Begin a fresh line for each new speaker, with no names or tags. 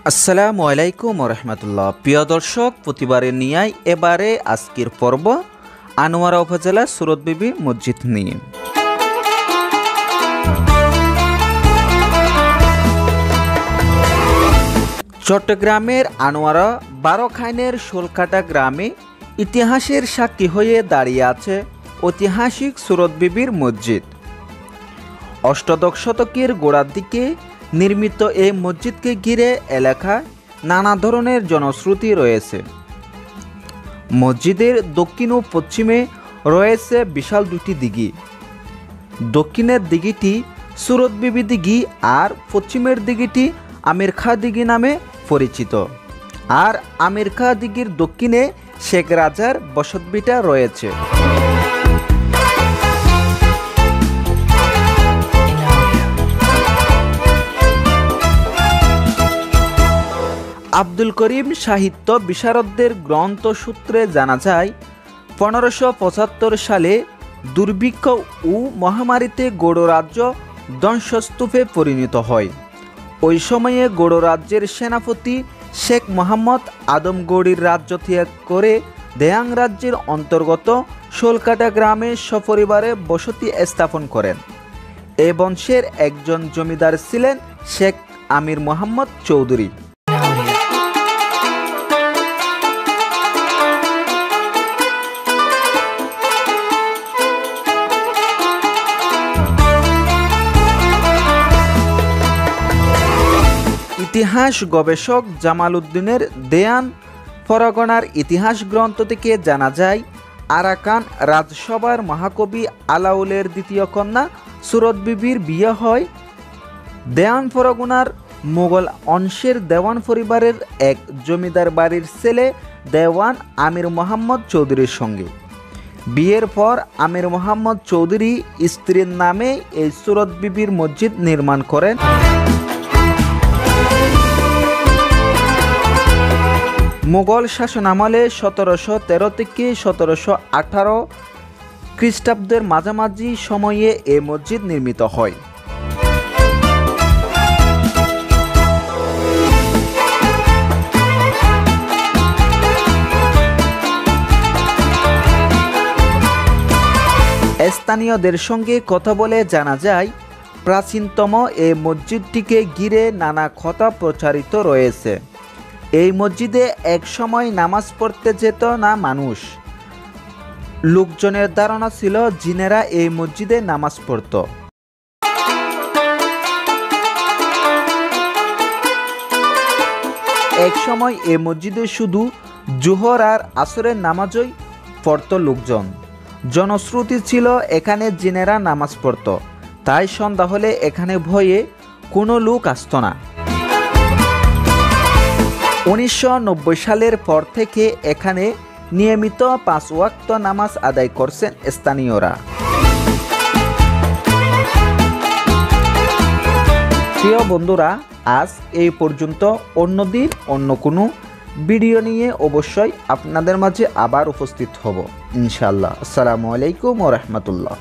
আসসালামু আলাইকুম রহমতুল্লাহ। প্রিয় দর্শক, প্রতিবারের নিয়াই এবারে আজকের পর্ব আনোয়ারা উপজেলা সুরত বিবি মসজিদ নিয়ে। চট্টগ্রামের আনোয়ারা বারোখাইনের শোলকাটা গ্রামে ইতিহাসের সাক্ষী হয়ে দাঁড়িয়ে আছে ঐতিহাসিক সুরত বিবির মসজিদ। অষ্টাদশ শতকের গোড়ার দিকে নির্মিত এই মসজিদকে ঘিরে এলাকায় নানা ধরনের জনশ্রুতি রয়েছে। মসজিদের দক্ষিণ ও পশ্চিমে রয়েছে বিশাল দুটি দিঘি। দক্ষিণের দিঘিটি সুরত বিবি দিঘি আর পশ্চিমের দিঘিটি আমির খাঁ দিঘি নামে পরিচিত। আর আমির খাঁ দিঘির দক্ষিণে শেখ রাজার বসতভিটা রয়েছে। আব্দুল করিম সাহিত্য বিশারদদের গ্রন্থ সূত্রে জানা যায় 1575 সালে দুর্ভিক্ষ ও মহামারীতে গৌড়রাজ্য ধ্বংসস্তূপে পরিণত হয়। ওই সময়ে গৌড়রাজ্যের সেনাপতি শেখ মোহাম্মদ আদমগৌড়ির রাজ্য ত্যাগ করে দেয়াং রাজ্যের অন্তর্গত শোলকাটা গ্রামে সপরিবারে বসতি স্থাপন করেন। এ বংশের একজন জমিদার ছিলেন শেখ আমির মোহাম্মদ চৌধুরী। ইতিহাস গবেষক জামাল উদ্দিনের দেয়ান পরগনার ইতিহাস গ্রন্থ থেকে জানা যায় আরাকান রাজসভার মহাকবি আলাউলের দ্বিতীয় কন্যা সুরত বিবির বিয়ে হয় দেওয়ান পরগনার মোগল অংশের দেওয়ান পরিবারের এক জমিদার বাড়ির ছেলে দেওয়ান আমির মোহাম্মদ চৌধুরীর সঙ্গে। বিয়ের পর আমির মোহাম্মদ চৌধুরী স্ত্রীর নামে এই সুরত বিবির মসজিদ নির্মাণ করেন। মোগল শাসনামলে 1713 থেকে 1718 খ্রিস্টাব্দের মাঝামাঝি সময়ে এ মসজিদ নির্মিত হয়। স্থানীয়দের সঙ্গে কথা বলে জানা যায় প্রাচীনতম এই মসজিদটিকে ঘিরে নানা কথা প্রচারিত রয়েছে। এই মসজিদে এক সময় নামাজ পড়তে যেত না মানুষ। লোকজনের ধারণা ছিল জিনেরা এই মসজিদে নামাজ পড়ত। এক সময় এই মসজিদে শুধু জোহর আর আসরের নামাজই পড়ত লোকজন। জনশ্রুতি ছিল এখানে জিনেরা নামাজ পড়ত, তাই সন্ধ্যা হলে এখানে ভয়ে কোনো লোক আসত না। 1990 সালের পর থেকে এখানে নিয়মিত 5 ওয়াক্ত নামাজ আদায় করছেন স্থানীয়রা। প্রিয় বন্ধুরা, আজ এই পর্যন্ত। অন্যদিন অন্য কোনো ভিডিও নিয়ে অবশ্যই আপনাদের মাঝে আবার উপস্থিত হব ইনশাআল্লাহ। আসসালামু আলাইকুম ওয়া রাহমাতুল্লাহ।